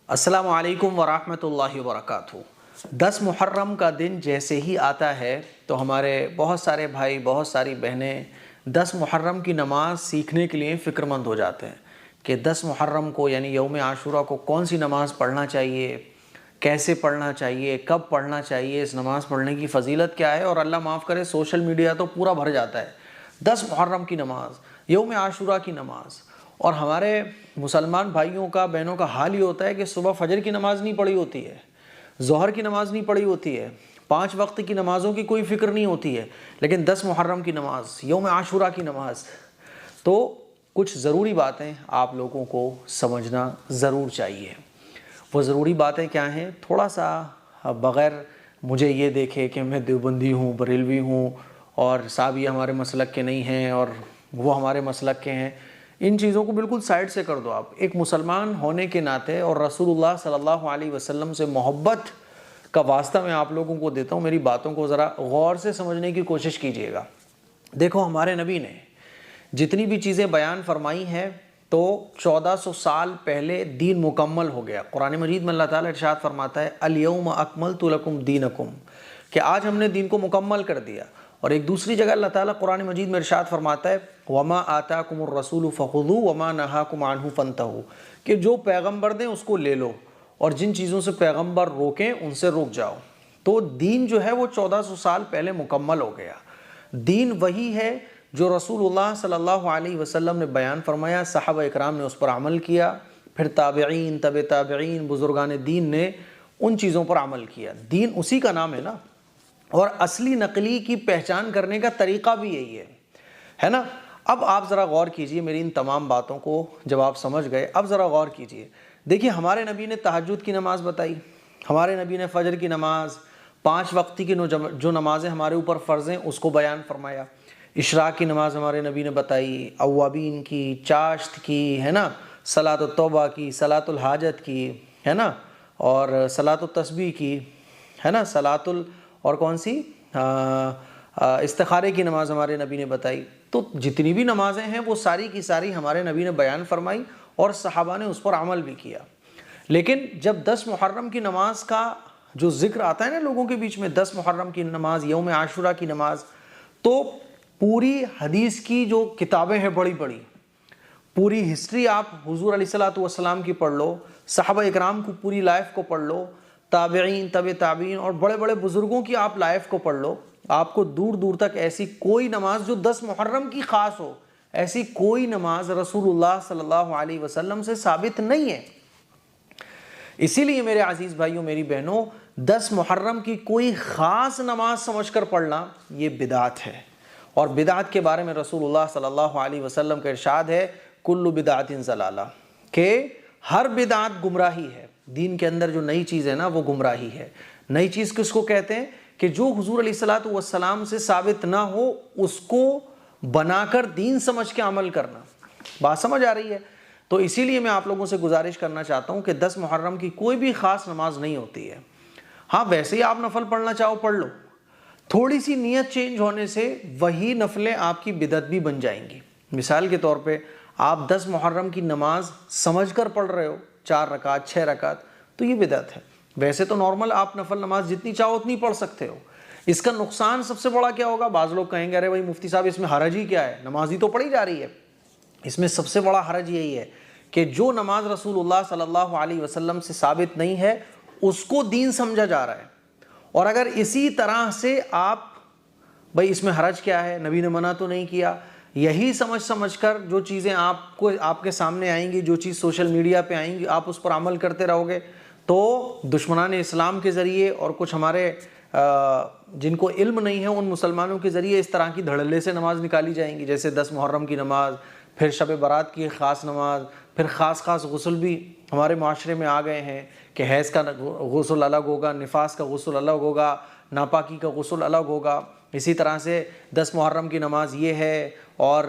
السلام علیکم ورحمۃ اللہ وبرکاتہ۔ 10 محرم کا دن جیسے ہی آتا ہے تو ہمارے بہت سارے بھائی بہت ساری بہنیں 10 محرم کی نماز سیکھنے کے لیے فکر مند ہو جاتے ہیں کہ 10 محرم کو یعنی یوم عاشورہ کو کون سی نماز پڑھنا چاہیے، کیسے پڑھنا چاہیے، کب پڑھنا چاہیے، اس نماز پڑھنے کی فضیلت کیا ہے۔ اور اللہ معاف کرے سوشل میڈیا تو پورا بھر جاتا ہے 10 محرم کی نماز، یوم عاشورہ کی نماز۔ اور ہمارے مسلمان بھائیوں کا بہنوں کا حال یہ ہوتا ہے کہ صبح فجر کی نماز نہیں پڑھی ہوتی ہے، ظہر کی نماز نہیں پڑھی ہوتی ہے، 5 وقت کی نمازوں کی کوئی فکر نہیں ہوتی ہے، لیکن 10 محرم کی نماز، یوم عاشورہ کی نماز، تو کچھ ضروری باتیں آپ لوگوں کو سمجھنا ضرور چاہیے۔ وہ ضروری باتیں کیا ہیں؟ تھوڑا سا بغیر مجھے یہ دیکھے کہ میں دیوبندی ہوں، بریلوی ہوں اور صاحب یہ ہمارے مسلک کے نہیں ہیں اور وہ ہمارے مسلک کے ہیں، ان چیزوں کو بالکل سائڈ سے کر دو۔ آپ ایک مسلمان ہونے کے ناطے اور رسول اللہ صلی اللہ علیہ وسلم سے محبت کا واسطہ میں آپ لوگوں کو دیتا ہوں، میری باتوں کو ذرا غور سے سمجھنے کی کوشش کیجیے گا۔ دیکھو، ہمارے نبی نے جتنی بھی چیزیں بیان فرمائی ہیں تو 1400 سال پہلے دین مکمل ہو گیا۔ قرآن مجید میں اللہ تعالیٰ ارشاد فرماتا ہے الیوم اکملت لکم دینکم، کہ آج ہم نے دین کو مکمل کر دیا۔ اور ایک دوسری جگہ اللہ تعالیٰ قرآن مجید میں ارشاد فرماتا ہے وما آتاکم الرسول فخذوہ وما نہاکم عنہ فانتہوا، کہ جو پیغمبر دیں اس کو لے لو اور جن چیزوں سے پیغمبر روکیں ان سے رک جاؤ۔ تو دین جو ہے وہ 1400 سال پہلے مکمل ہو گیا۔ دین وہی ہے جو رسول اللہ صلی اللہ علیہ وسلم نے بیان فرمایا، صحابہ اکرام نے اس پر عمل کیا، پھر تابعین، تبع تابعین، بزرگان دین نے ان چیزوں پر عمل کیا۔ دین اسی کا نام ہے نا، اور اصلی نقلی کی پہچان کرنے کا طریقہ بھی یہی ہے نا۔ اب آپ ذرا غور کیجئے میری ان تمام باتوں کو، جب آپ سمجھ گئے اب ذرا غور کیجئے۔ دیکھیے، ہمارے نبی نے تہجد کی نماز بتائی، ہمارے نبی نے فجر کی نماز، 5 وقتی کی جو نمازیں ہمارے اوپر فرض ہیں اس کو بیان فرمایا۔ اشراق کی نماز ہمارے نبی نے بتائی، اوابین کی، چاشت کی، ہے نا، صلاۃ التوبہ کی، صلاۃ الحاجت کی، ہے نا، اور صلاۃ التسبیح کی، ہے نا، اور کون سی استخارے کی نماز ہمارے نبی نے بتائی۔ تو جتنی بھی نمازیں ہیں وہ ساری کی ساری ہمارے نبی نے بیان فرمائی اور صحابہ نے اس پر عمل بھی کیا۔ لیکن جب 10 محرم کی نماز کا جو ذکر آتا ہے نا لوگوں کے بیچ میں، 10 محرم کی نماز، یوم عاشورہ کی نماز، تو پوری حدیث کی جو کتابیں ہیں بڑی بڑی، پوری ہسٹری آپ حضور علیہ الصلوۃ والسلام کی پڑھ لو، صحابہ اکرام کو پوری لائف کو پڑھ لو، تابعین، تبع تابعین اور بڑے بڑے بزرگوں کی آپ لائف کو پڑھ لو، آپ کو دور دور تک ایسی کوئی نماز جو 10 محرم کی خاص ہو، ایسی کوئی نماز رسول اللہ صلی اللہ علیہ وسلم سے ثابت نہیں ہے۔ اسی لیے میرے عزیز بھائیوں، میری بہنوں، 10 محرم کی کوئی خاص نماز سمجھ کر پڑھنا یہ بدعت ہے۔ اور بدعت کے بارے میں رسول اللہ صلی اللہ علیہ وسلم کا ارشاد ہے کل بدعت ضلالہ، کہ ہر بدعت گمراہی ہے۔ دین کے اندر جو نئی چیز ہے نا وہ گمراہی ہے۔ نئی چیز کس کو کہتے ہیں؟ کہ جو حضور علیہ الصلوۃ والسلام سے ثابت نہ ہو اس کو بنا کر دین سمجھ کے عمل کرنا۔ بات سمجھ آ رہی ہے؟ تو اسی لیے میں آپ لوگوں سے گزارش کرنا چاہتا ہوں کہ 10 محرم کی کوئی بھی خاص نماز نہیں ہوتی ہے۔ ہاں، ویسے ہی آپ نفل پڑھنا چاہو پڑھ لو، تھوڑی سی نیت چینج ہونے سے وہی نفلیں آپ کی بدعت بھی بن جائیں گی۔ مثال کے طور پہ آپ 10 محرم کی نماز سمجھ کر پڑھ رہے ہو، 4 رکعت، 6 رکعت، تو یہ بدعت ہے۔ ویسے تو نارمل آپ نفل نماز جتنی چاہو اتنی پڑھ سکتے ہو۔ اس کا نقصان سب سے بڑا کیا ہوگا؟ بعض لوگ کہیں گے ارے بھائی مفتی صاحب اس میں حرج ہی کیا ہے، نماز ہی تو پڑھی جا رہی ہے۔ اس میں سب سے بڑا حرج یہی ہے کہ جو نماز رسول اللہ صلی اللہ علیہ وسلم سے ثابت نہیں ہے اس کو دین سمجھا جا رہا ہے۔ اور اگر اسی طرح سے آپ بھائی اس میں حرج کیا ہے، نبی نے منع تو نہیں کیا، یہی سمجھ کر جو چیزیں آپ کے سامنے آئیں گی، جو چیز سوشل میڈیا پہ آئیں گی، آپ اس پر عمل کرتے رہو گے تو دشمنان اسلام کے ذریعے اور کچھ ہمارے جن کو علم نہیں ہے ان مسلمانوں کے ذریعے اس طرح کی دھڑلے سے نماز نکالی جائیں گی، جیسے 10 محرم کی نماز، پھر شب برات کی خاص نماز، پھر خاص غسل بھی ہمارے معاشرے میں آ گئے ہیں کہ حیض کا غسل الگ ہوگا، نفاس کا غسل الگ ہوگا، ناپاکی کا غسل الگ ہوگا۔ اسی طرح سے 10 محرم کی نماز یہ ہے اور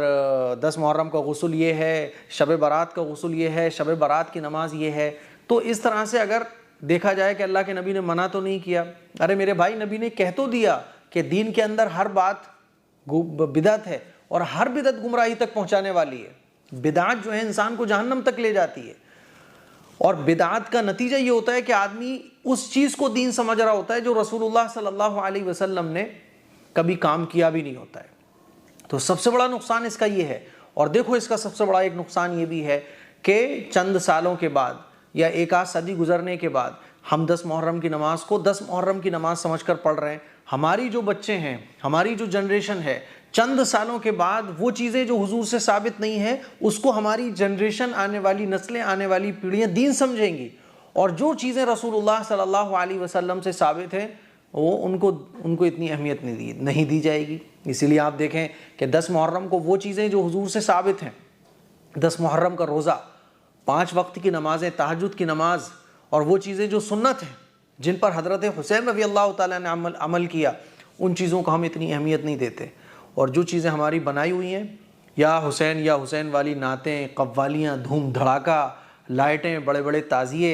10 محرم کا غسل یہ ہے، شب برات کا غسل یہ ہے، شب برات کی نماز یہ ہے۔ تو اس طرح سے اگر دیکھا جائے کہ اللہ کے نبی نے منع تو نہیں کیا، ارے میرے بھائی نبی نے کہہ تو دیا کہ دین کے اندر ہر بات بدعت ہے اور ہر بدعت گمراہی تک پہنچانے والی ہے۔ بدعت جو ہے انسان کو جہنم تک لے جاتی ہے۔ اور بدعات کا نتیجہ یہ ہوتا ہے کہ آدمی اس چیز کو دین سمجھ رہا ہوتا ہے جو رسول اللہ صلی اللہ علیہ وسلم نے کبھی کام کیا بھی نہیں ہوتا ہے. تو سب سے بڑا نقصان اس کا یہ ہے. اور دیکھو اس کا سب سے بڑا ایک نقصان یہ بھی ہے کہ چند سالوں کے بعد یا ایک آدھ صدی گزرنے کے بعد ہم 10 محرم کی نماز کو 10 محرم کی نماز سمجھ کر پڑھ رہے ہیں. ہماری جو بچے ہیں, ہماری جو جنریشن ہے, چند سالوں کے بعد وہ چیزیں جو حضور سے ثابت نہیں ہیں اس کو ہماری جنریشن, آنے والی نسلیں, آنے والی پیڑھیاں دین سمجھیں گی. اور جو چیزیں رسول اللہ صلی اللہ علیہ وسلم سے ثابت ہیں وہ ان کو اتنی اہمیت نہیں دی جائے گی. اسی لیے آپ دیکھیں کہ 10 محرم کو وہ چیزیں جو حضور سے ثابت ہیں, 10 محرم کا روزہ, 5 وقت کی نمازیں, تہجد کی نماز, اور وہ چیزیں جو سنت ہیں جن پر حضرت حسین رضی اللہ تعالیٰ نے عمل کیا, ان چیزوں کو ہم اتنی اہمیت نہیں دیتے. اور جو چیزیں ہماری بنائی ہوئی ہیں, یا حسین والی نعتیں, قوالیاں, دھوم دھڑاکا, لائٹیں, بڑے بڑے تعزیے,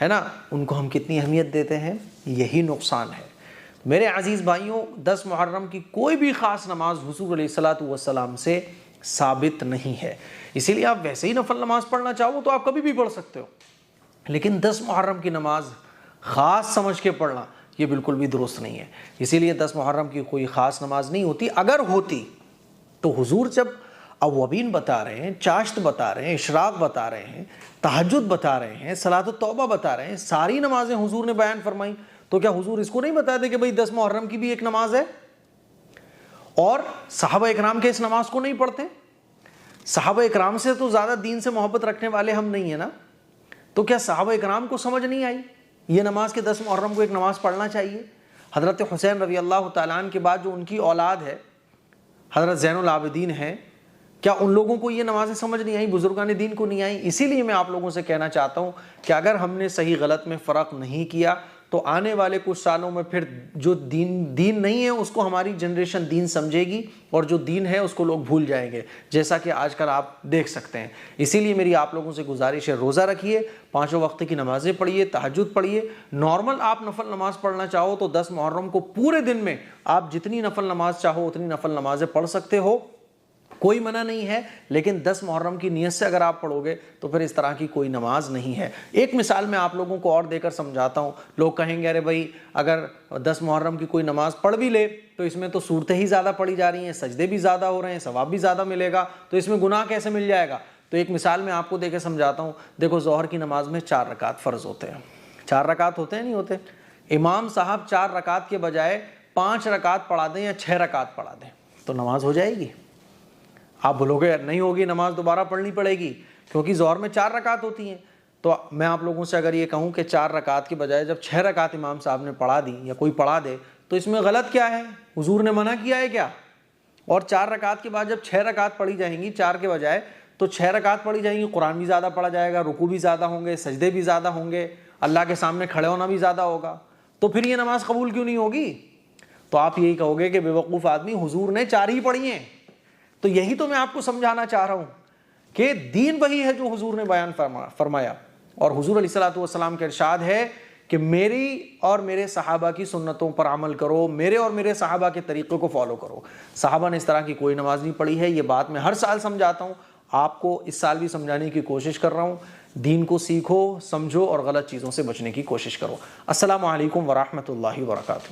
ہے نا, ان کو ہم کتنی اہمیت دیتے ہیں. یہی نقصان ہے. میرے عزیز بھائیوں, 10 محرم کی کوئی بھی خاص نماز حضور علیہ الصلوۃ والسلام سے ثابت نہیں ہے. اسی لیے آپ ویسے ہی نفل نماز پڑھنا چاہو تو آپ کبھی بھی پڑھ سکتے ہو, لیکن 10 محرم کی نماز خاص سمجھ کے پڑھنا یہ بالکل بھی درست نہیں ہے. اسی لیے 10 محرم کی کوئی خاص نماز نہیں ہوتی. اگر ہوتی تو حضور جب اوابین بتا رہے ہیں, چاشت بتا رہے ہیں, اشراق بتا رہے ہیں, تہجد بتا رہے ہیں, صلاۃ التوبہ بتا رہے ہیں, ساری نمازیں حضور نے بیان فرمائی, تو کیا حضور اس کو نہیں بتاتے کہ بھئی 10 محرم کی بھی ایک نماز ہے؟ اور صحابہ اکرام کے اس نماز کو نہیں پڑھتے؟ صحابہ اکرام سے تو زیادہ دین سے محبت رکھنے والے ہم نہیں ہیں نا. تو کیا صحابہ اکرام کو سمجھ نہیں آئی یہ نماز کے 10 محرم کو ایک نماز پڑھنا چاہیے؟ حضرت حسین رضی اللہ تعالیٰ عنہ کے بعد جو ان کی اولاد ہے, حضرت زین العابدین ہیں, کیا ان لوگوں کو یہ نمازیں سمجھ نہیں آئی؟ بزرگان دین کو نہیں آئی؟ اسی لیے میں آپ لوگوں سے کہنا چاہتا ہوں کہ اگر ہم نے صحیح غلط میں فرق نہیں کیا تو آنے والے کچھ سالوں میں پھر جو دین نہیں ہے اس کو ہماری جنریشن دین سمجھے گی, اور جو دین ہے اس کو لوگ بھول جائیں گے, جیسا کہ آج کل آپ دیکھ سکتے ہیں. اسی لیے میری آپ لوگوں سے گزارش ہے, روزہ رکھیے, 5 وقت کی نمازیں پڑھیے, تہجد پڑھیے. نارمل آپ نفل نماز پڑھنا چاہو تو 10 محرم کو پورے دن میں آپ جتنی نفل نماز چاہو اتنی نفل نمازیں پڑھ سکتے ہو, کوئی منع نہیں ہے. لیکن 10 محرم کی نیت سے اگر آپ پڑھو گے تو پھر اس طرح کی کوئی نماز نہیں ہے. ایک مثال میں آپ لوگوں کو اور دے کر سمجھاتا ہوں. لوگ کہیں گے ارے بھائی اگر 10 محرم کی کوئی نماز پڑھ بھی لے تو اس میں تو صورتیں ہی زیادہ پڑھی جا رہی ہیں, سجدے بھی زیادہ ہو رہے ہیں, ثواب بھی زیادہ ملے گا, تو اس میں گناہ کیسے مل جائے گا؟ تو ایک مثال میں آپ کو دے کے سمجھاتا ہوں. دیکھو ظہر کی نماز میں 4 رکعت فرض ہوتے ہیں. 4 رکعت ہوتے ہیں نہیں ہوتے؟ امام صاحب 4 رکعت کے بجائے 5 رکعت پڑھا دیں یا 6 رکعت پڑھا دیں تو نماز ہو جائے گی؟ آپ بولو گے نہیں ہوگی, نماز دوبارہ پڑھنی پڑے گی, کیونکہ ظہر میں 4 رکعت ہوتی ہیں. تو میں آپ لوگوں سے اگر یہ کہوں کہ 4 رکعت کے بجائے جب 6 رکعت امام صاحب نے پڑھا دی یا کوئی پڑھا دے تو اس میں غلط کیا ہے؟ حضور نے منع کیا ہے کیا؟ اور 4 رکعت کے بعد جب 6 رکعت پڑھی جائیں گی 4 کے بجائے, تو 6 رکعت پڑھی جائیں گی, قرآن بھی زیادہ پڑھا جائے گا, رکوع بھی زیادہ ہوں گے, سجدے بھی زیادہ ہوں گے, اللہ کے سامنے کھڑے ہونا بھی زیادہ ہوگا, تو پھر یہ نماز قبول کیوں نہیں ہوگی؟ تو آپ یہی کہو گے کہ بے وقوف آدمی, حضور نے 4 ہی پڑھی ہیں. تو یہی تو میں آپ کو سمجھانا چاہ رہا ہوں کہ دین وہی ہے جو حضور نے بیان فرمایا. اور حضور علیہ الصلوۃ والسلام کا ارشاد ہے کہ میری اور میرے صحابہ کی سنتوں پر عمل کرو, میرے اور میرے صحابہ کے طریقے کو فالو کرو. صحابہ نے اس طرح کی کوئی نماز نہیں پڑھی ہے. یہ بات میں ہر سال سمجھاتا ہوں, آپ کو اس سال بھی سمجھانے کی کوشش کر رہا ہوں. دین کو سیکھو, سمجھو اور غلط چیزوں سے بچنے کی کوشش کرو. السلام علیکم ورحمۃ اللہ وبرکاتہ.